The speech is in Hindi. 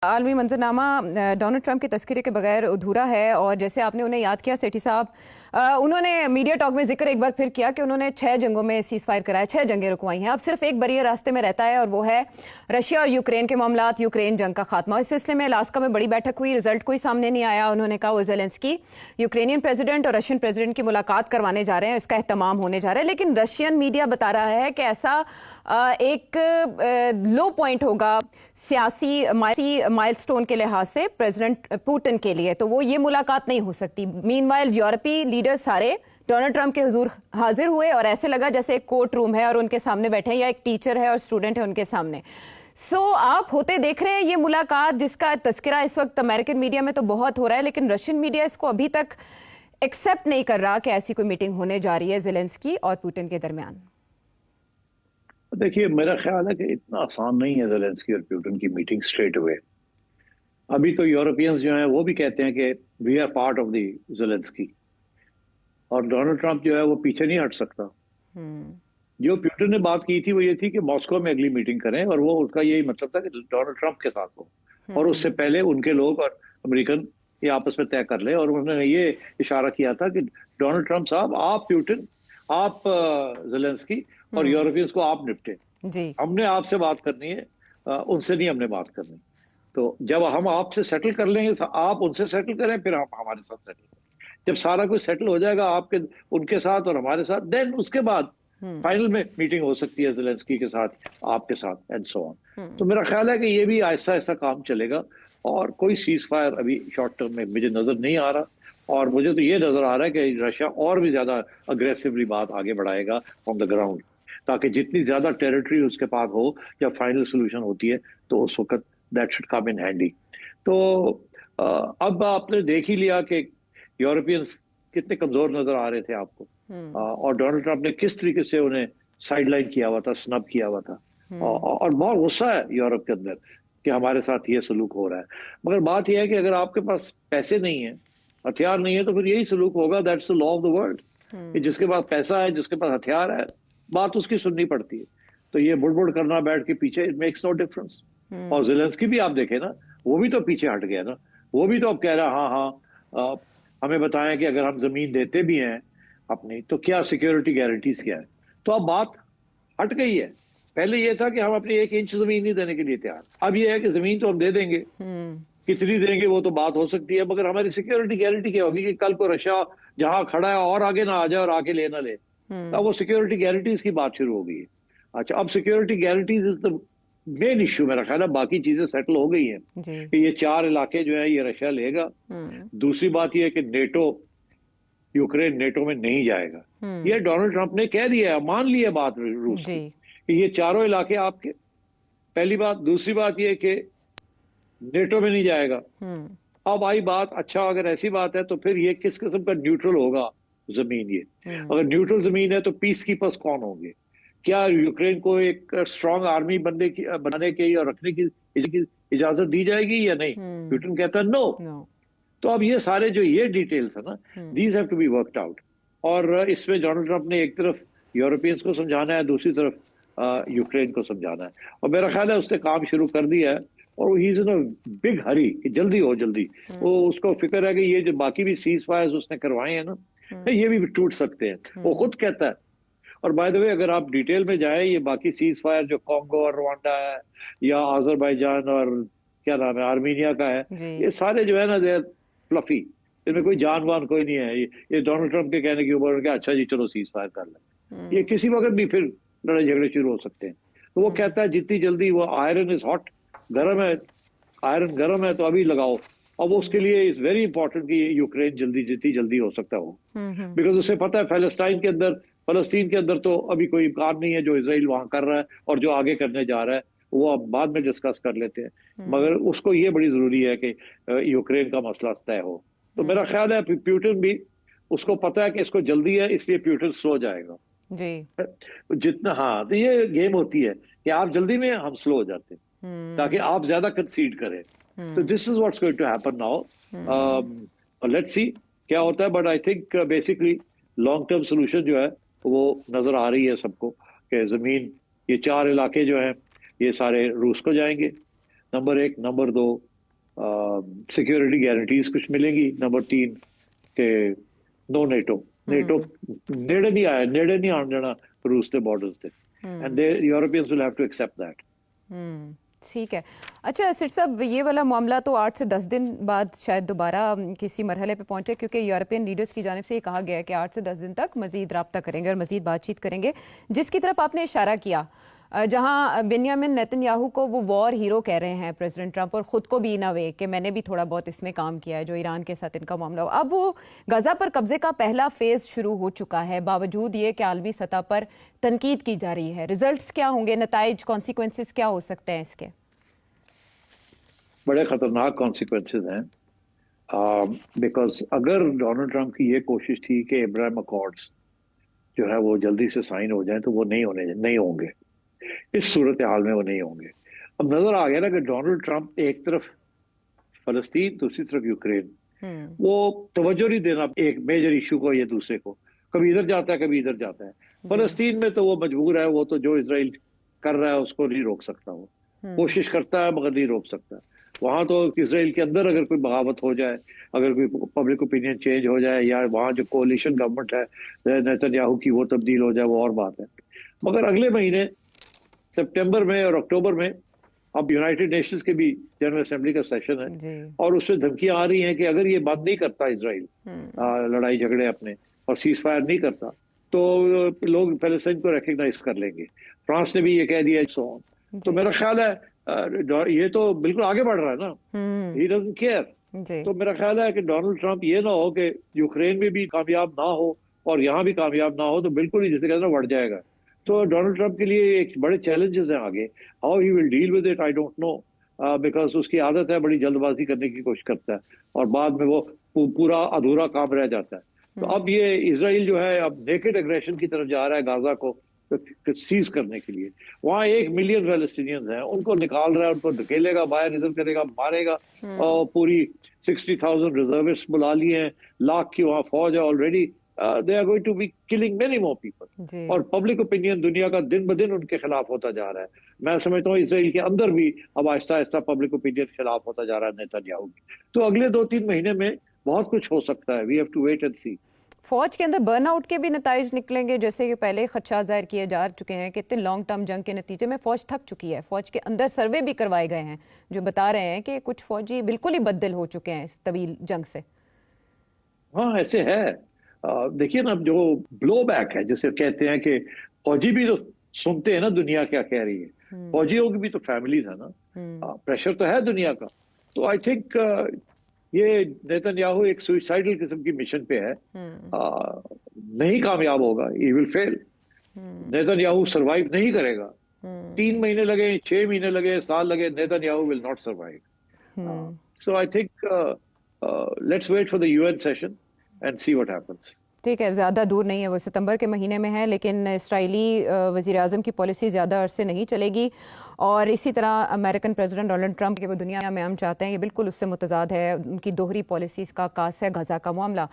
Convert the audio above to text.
आलमी मंजरनामा डोनाल्ड ट्रंप के तस्करे के बगैर अधूरा है। और जैसे आपने उन्हें याद किया सेठी साहब, उन्होंने मीडिया टॉक में जिक्र एक बार फिर किया कि उन्होंने 6 जंगों में सीज फायर कराया, 6 जंगें रुकवाई हैं। अब सिर्फ एक बरियर रास्ते में रहता है और वो है रशिया और यूक्रेन के मामलात, यूक्रेन जंग का खात्मा। इस सिलसिले में अलास्का में बड़ी बैठक हुई, रिजल्ट कोई सामने नहीं आया। उन्होंने कहा वो ज़ेलेंस्की यूक्रेनियन प्रेसिडेंट और रशियन प्रेसिडेंट की मुलाकात करवाने जा रहे हैं, इसका एहतमाम होने जा रहा है। लेकिन रशियन मीडिया बता रहा है कि ऐसा एक लो पॉइंट होगा सियासी माइलस्टोन के लिहाज से प्रेसिडेंट पुतिन के लिए, तो वो ये मुलाकात नहीं हो सकती। मीनवाइल यूरोपीय लीडर सारे डोनाल्ड ट्रंप के हुजूर हाजिर हुए और ऐसे लगा जैसे एक कोर्ट रूम है और उनके सामने बैठे हैं, या एक टीचर है और स्टूडेंट है उनके सामने। आप होते देख रहे हैं ये मुलाकात, जिसका तस्करा इस वक्त अमेरिकन मीडिया में तो बहुत हो रहा है, लेकिन रशियन मीडिया इसको अभी तक एक्सेप्ट नहीं कर रहा कि ऐसी कोई मीटिंग होने जा रही है ज़ेलेंस्की और पुतिन के दरमियान। देखिए, मेरा ख्याल है कि इतना आसान नहीं है ज़ेलेंस्की और पुतिन की मीटिंग स्ट्रेट अवे। अभी तो यूरोपियंस जो हैं वो भी कहते हैं कि we are part of the Zelensky, और डोनाल्ड ट्रंप जो है वो पीछे नहीं हट सकता। जो पुतिन ने बात की थी वो ये थी कि मॉस्को में अगली मीटिंग करें, और वो उसका यही मतलब था कि डोनाल्ड ट्रंप के साथ हो, और उससे पहले उनके लोग और अमेरिकन ये आपस में तय कर ले। और उन्होंने ये इशारा किया था कि डोनाल्ड ट्रंप साहब, आप पुतिन, आप ज़ेलेंस्की और यूरोपियंस को आप निपटे जी, हमने आपसे बात करनी है, उनसे नहीं हमने बात करनी। तो जब हम आपसे सेटल कर लेंगे, आप उनसे सेटल करें, फिर आप हमारे साथ सेटल करें। जब सारा कुछ सेटल हो जाएगा आपके उनके साथ और हमारे साथ, देन उसके बाद फाइनल में मीटिंग हो सकती है ज़ेलेंस्की के साथ, आपके साथ, एंड सो ऑन। तो मेरा ख्याल है कि ये भी आहिस्ता आहिस्ता काम चलेगा, और कोई सीज फायर अभी शॉर्ट टर्म में मुझे नजर नहीं आ रहा। और मुझे तो ये नजर आ रहा है कि रशिया और भी ज्यादा अग्रेसिवली बात आगे बढ़ाएगा ऑन द ग्राउंड, ताकि जितनी ज्यादा टेरिटरी उसके पास हो जब फाइनल सोल्यूशन होती है, तो उस वक्त that should come in handy. तो अब आपने देख ही लिया कि यूरोपियंस कितने कमजोर नजर आ रहे थे आपको, और डोनाल्ड ट्रंप ने किस तरीके से उन्हें साइडलाइन किया हुआ था, स्नब किया हुआ था। और बहुत गुस्सा है यूरोप के अंदर कि हमारे साथ ये सलूक हो रहा है। मगर बात यह है कि अगर आपके पास पैसे नहीं है, हथियार नहीं है, तो फिर यही सलूक होगा। That's the law of the world, कि जिसके पास पैसा है, जिसके पास हथियार है, बात उसकी सुननी पड़ती है। तो ये बुड़बुड़ करना बैठ के पीछे, इट मेक्स नो डिफरेंस। और ज़ेलेंस्की भी आप देखें ना, वो भी तो पीछे हट गया ना। वो भी तो अब कह रहा है हाँ, हमें बताएं कि अगर हम जमीन देते भी हैं अपनी, तो क्या सिक्योरिटी गारंटीज क्या है। तो अब बात हट गई है। पहले ये था कि हम अपनी 1 इंच जमीन नहीं देने के लिए तैयार, अब ये है कि जमीन तो हम दे देंगे, कितनी देंगे वो तो बात हो सकती है, मगर हमारी सिक्योरिटी गारंटी क्या होगी कि कल को रशिया जहां खड़ा है और आगे ना आ जाए और आके ले ना ले। अब वो सिक्योरिटी गारंटीज की बात शुरू हो गई है। अच्छा, अब security guarantees is the main issue. मेरा ख्याल है बाकी चीजें सेटल हो गई हैं कि ये 4 इलाके जो है ये रशिया लेगा। दूसरी बात ये है कि नेटो, यूक्रेन नेटो में नहीं जाएगा, ये डोनाल्ड ट्रंप ने कह दिया है, मान लिया बात रूस की कि ये 4 इलाके आपके। पहली बात। दूसरी बात ये कि नेटो में नहीं जाएगा। अब आई बात, अच्छा अगर ऐसी बात है तो फिर ये किस किस्म का न्यूट्रल होगा जमीन। ये अगर न्यूट्रल जमीन है तो पीस कीपर्स कौन होंगे? क्या यूक्रेन को एक स्ट्रांग आर्मी बनाने की और रखने की इजाजत दी जाएगी या नहीं? पुतिन कहता है नो। तो अब ये सारे जो ये डिटेल्स है ना, these have to be worked out. और इसमें डोनाल्ड ट्रंप ने एक तरफ यूरोपियंस को समझाना है, दूसरी तरफ यूक्रेन को समझाना है, और मेरा ख्याल है उसने काम शुरू कर दिया है। और he is in a big हरी कि जल्दी हो जल्दी। वो उसको फिक्र है कि ये जो बाकी भी सीज फायर्स उसने करवाए हैं ना, ये भी टूट सकते हैं, वो खुद कहता है। और बाय द वे, अगर आप डिटेल में जाए, ये बाकी सीज फायर जो कॉन्गो और रवांडा है, या आजरबाईजान और क्या नाम है आर्मीनिया का है, ये सारे जो है ना, दे फ्लफी, इनमें कोई जानवान कोई नहीं है। ये डोनाल्ड ट्रंप के कहने के ऊपर अच्छा जी चलो सीज फायर कर लें, ये किसी वक्त भी फिर लड़ाई झगड़े शुरू हो सकते हैं। तो वो कहता है जितनी जल्दी, वो आयरन इज हॉट, गर्म है, आयरन गर्म है तो अभी लगाओ। अब उसके लिए इज वेरी इंपॉर्टेंट कि यूक्रेन जितनी जल्दी हो सकता हो, बिकॉज उसे पता है फलस्तीन के अंदर तो अभी कोई काम नहीं है जो इजराइल वहां कर रहा है, और जो आगे करने जा रहा है वो अब बाद में डिस्कस कर लेते हैं। मगर उसको ये बड़ी जरूरी है कि यूक्रेन का मसला तय हो। तो मेरा ख्याल है पुतिन भी, उसको पता है कि इसको जल्दी है, इसलिए पुतिन स्लो जाएगा जी जितना। हाँ, तो ये गेम होती है कि आप जल्दी में, हम स्लो हो जाते हैं ताकि आप ज्यादा कंसीड करें। तो this is what's going to happen now. Let's see क्या होता है, but I think basically long term solution जो है वो नजर आ रही है सबको कि जमीन, ये 4 इलाके जो हैं ये सारे रूस को जाएंगे, नंबर 1। नंबर 2, सिक्योरिटी गारंटीज कुछ मिलेंगी। नंबर 3 के नो नेटो नेटो नेड़े नहीं आने देना रूस के बॉर्डर्स से, and the Europeans will have to accept that. ठीक है। अच्छा सिर साहब, ये वाला मामला तो 8 से 10 दिन बाद शायद दोबारा किसी मरहले पे पहुंचे, क्योंकि यूरोपियन लीडर्स की जानिब से ये कहा गया है कि 8 से 10 दिन तक मजीद रब्ता करेंगे और मजीद बातचीत करेंगे, जिसकी तरफ आपने इशारा किया, जहां बेंजामिन नेतन्याहू को वो वॉर हीरो कह रहे हैं प्रेसिडेंट ट्रंप, और ख़ुद को भी इन अ वे कि मैंने भी थोड़ा बहुत इसमें काम किया है, जो ईरान के साथ इनका मामला हो। अब वो गज़ा पर कब्जे का पहला फेज़ शुरू हो चुका है, बावजूद ये कि आलमी सतह पर तनकीद की जा रही है। रिजल्ट्स क्या होंगे, नताइज, कॉन्सिक्वेंसेस क्या हो सकते हैं इसके? बड़े खतरनाक कॉन्सिक्वेंसेज हैं, बिकॉज अगर डोनाल्ड ट्रंप की ये कोशिश थी कि अब्राहम अकॉर्ड्स जो है वो जल्दी से साइन हो जाए, तो वो नहीं होंगे। इस सूरत हाल में वो नहीं होंगे। अब नजर आ गया ना कि डोनाल्ड ट्रंप एक तरफ फलस्तीन, दूसरी तरफ यूक्रेन, वो तवज्जो नहीं देना एक मेजर इशू को या दूसरे को, कभी इधर जाता है कभी इधर जाता है। फलस्तीन में तो वो मजबूर है, वो तो जो इजराइल कर रहा है उसको नहीं रोक सकता, वो कोशिश करता है मगर नहीं रोक सकता। वहां तो इसराइल के अंदर अगर कोई बगावत हो जाए, अगर कोई पब्लिक ओपिनियन चेंज हो जाए, या वहां जो कोalition गवर्नमेंट है नेतन्याहू की वो तब्दील हो जाए, वो और बात है। मगर अगले महीने सितंबर में और अक्टूबर में अब यूनाइटेड नेशंस के भी जनरल असेंबली का सेशन है, और उससे धमकियां आ रही हैं कि अगर ये बंद नहीं करता इसराइल लड़ाई झगड़े अपने और सीज फायर नहीं करता, तो लोग पैलेस्टाइन को रिकग्नाइज कर लेंगे। फ्रांस ने भी ये कह दिया, सो ऑन। तो मेरा ख्याल है ये तो बिल्कुल आगे बढ़ रहा है ना, ही डजंट केयर। तो मेरा ख्याल है कि डोनाल्ड ट्रंप ये ना हो कि यूक्रेन में भी कामयाब ना हो और यहाँ भी कामयाब ना हो, तो बिल्कुल ही जैसे कहते हैं बढ़ जाएगा। तो डोनाल्ड ट्रंप के लिए एक बड़े चैलेंजेस हैं आगे। How he will deal with it I don't know, because उसकी आदत है बड़ी जल्दबाजी करने की कोशिश करता है और बाद में वो पूरा अधूरा काम रह जाता है। तो अब ये इसराइल जो है अब नेकेड एग्रेशन की तरफ जा रहा है गाजा को सीज करने के लिए। वहां 1 मिलियन पैलेस्टीनियंस हैं, उनको निकाल रहा है, उनको धकेलेगा बाहर, इधर करेगा, मारेगा। और पूरी 60,000 रिजर्विस्ट बुला लिए हैं, लाख की वहां फौज है already. They are going to be killing many more people, और पब्लिक ओपिनियन दुनिया का दिन ब दिन उनके खिलाफ होता जा रहा है। मैं समझता हूँ इसराइल के अंदर भी अब आहिस्ता आहिस्ता पब्लिक ओपिनियन खिलाफ होता जा रहा है नेतन्याहू की। तो अगले 2-3 महीने में बहुत कुछ हो सकता है। We have to wait and see. फौज के अंदर बर्नआउट के भी नताइज निकलेंगे, जैसे कि पहले खदशात जाहिर किए जा चुके हैं कि इतने लॉन्ग टर्म जंग के नतीजे में फौज थक चुकी है। फौज के अंदर सर्वे भी करवाए गए हैं जो बता रहे हैं कि कुछ फौजी बिल्कुल ही बददिल हो चुके हैं इस तवील जंग से। हाँ ऐसे है। देखिए ना, जो ब्लो बैक है जिसे कहते हैं कि फौजी भी तो सुनते हैं ना दुनिया क्या कह रही है, फौजियों की भी तो फैमिलीज है ना, प्रेशर तो है दुनिया का। तो आई थिंक ये नेतन्याहू एक सुइसाइडल किस्म की मिशन पे है, नहीं कामयाब होगा, he will fail. Netanyahu survive नहीं करेगा। 3 महीने लगे, 6 महीने लगे, साल लगे, Netanyahu will not survive. So I think let's wait for the UN session and see what happens. ठीक है, ज़्यादा दूर नहीं है, वो सितंबर के महीने में है, लेकिन इसराइली वज़ीर आज़म की पॉलिसी ज़्यादा अरसे नहीं चलेगी। और इसी तरह अमेरिकन प्रेसिडेंट डोनाल्ड ट्रंप के वो दुनिया में हम चाहते हैं, ये बिल्कुल उससे मुतज़ाद है, उनकी दोहरी पॉलिसीज़ का कास है गज़ा का मामला।